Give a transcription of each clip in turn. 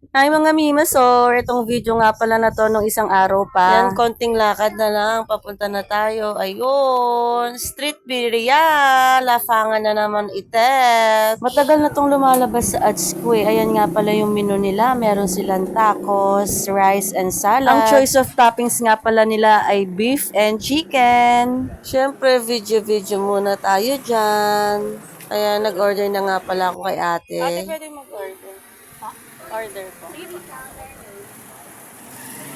Hi mga Mimasor, itong video nga pala na to nung isang araw pa. Yan, konting lakad na lang, papunta na tayo. Ayun, Street Birria, lafangan na naman itet. Matagal na tong lumalabas sa ads ko eh. Ayan nga pala yung menu nila, meron silang tacos, rice and salad. Ang choice of toppings nga pala nila ay beef and chicken. Siyempre, video-video muna tayo dyan. Kaya nag-order na nga pala ako kay ate. Ate, pwede mag-order. Order ko.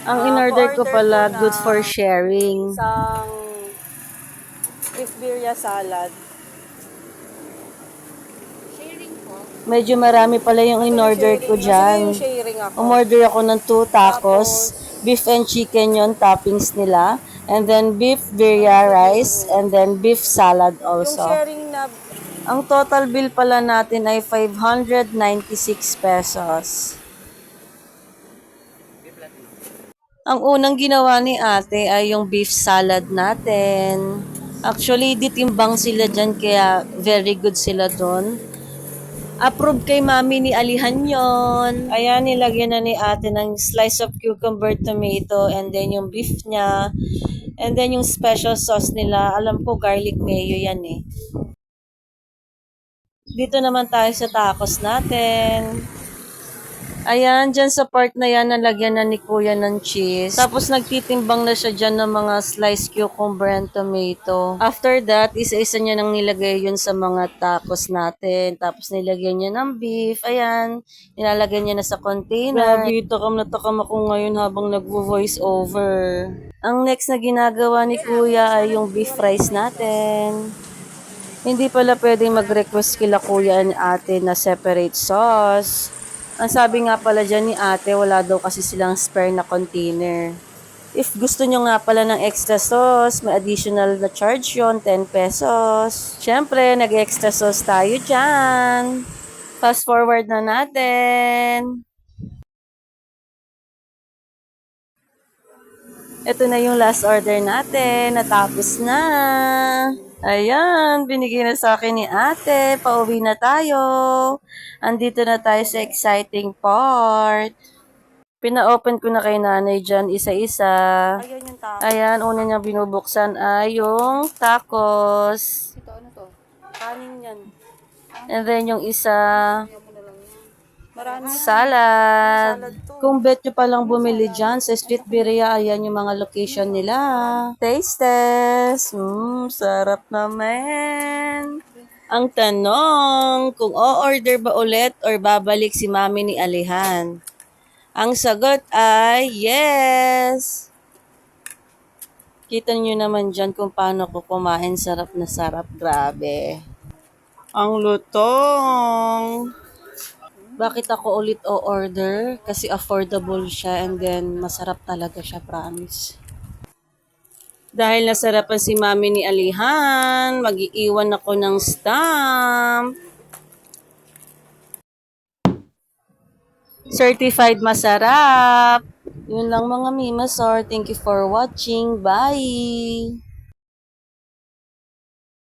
Ang in-order ko pala, good for sharing. Isang beef birria salad. Sharing po. Medyo marami pala yung in-order ko dyan. Sharing ako. Umorder ako ng 2 tacos. Beef and chicken yon toppings nila. And then beef birria rice. And then beef salad also. Yung sharing na... Ang total bill pala natin ay 596 pesos. Ang unang ginawa ni ate ay yung beef salad natin. Actually, ditimbang sila dyan kaya very good sila doon. Approved kay mami ni Alihan yon. Ayan, nilagyan na ni ate ng slice of cucumber, tomato, and then yung beef niya. And then yung special sauce nila, alam ko garlic mayo yan eh. Dito naman tayo sa tacos natin. Ayan, dyan sa part na yan, nalagyan na ni kuya ng cheese. Tapos nagtitimbang na siya dyan ng mga sliced cucumber and tomato. After that, isa-isa niya nang nilagay yun sa mga tacos natin. Tapos nilagyan niya ng beef. Ayan, nilalagay niya na sa container. Grabe, takam ako ngayon habang nagvo-voice over. Ang next na ginagawa ni kuya ay yung beef fries natin. Hindi pala pwedeng mag-request kila kuya and ate na separate sauce. Ang sabi nga pala dyan ni ate, wala daw kasi silang spare na container. If gusto nyo nga pala ng extra sauce, may additional na charge yon 10 pesos. Siyempre, nag-extra sauce tayo dyan. Fast forward na natin. Ito na yung last order natin. Natapos na. Ayan, binigay na sa akin ni ate. Pauwi na tayo. Andito na tayo sa exciting part. Pina-open ko na kay nanay dyan isa-isa. Ayan yung tacos. Ayan, una niya binubuksan ay yung tacos. Ito ano to? Kanin yan. And then yung isa, Kaya mo na lang yan. Marami yan. salad. Salad to. Kung bet nyo palang bumili dyan sa Street Birria, ayan yung mga location nila. Taste test! Sarap naman. Ang tanong, kung o-order ba ulit or babalik si mami ni Alihan? Ang sagot ay yes! Kita nyo naman dyan kung paano ko kumain. Sarap na sarap. Grabe. Ang lutong! Bakit ako ulit o-order? Kasi affordable siya and then masarap talaga siya, promise. Dahil nasarapan si mami ni Alihan, mag-iiwan ako ng stamp. Certified masarap. Yun lang mga Mimasor. Thank you for watching. Bye!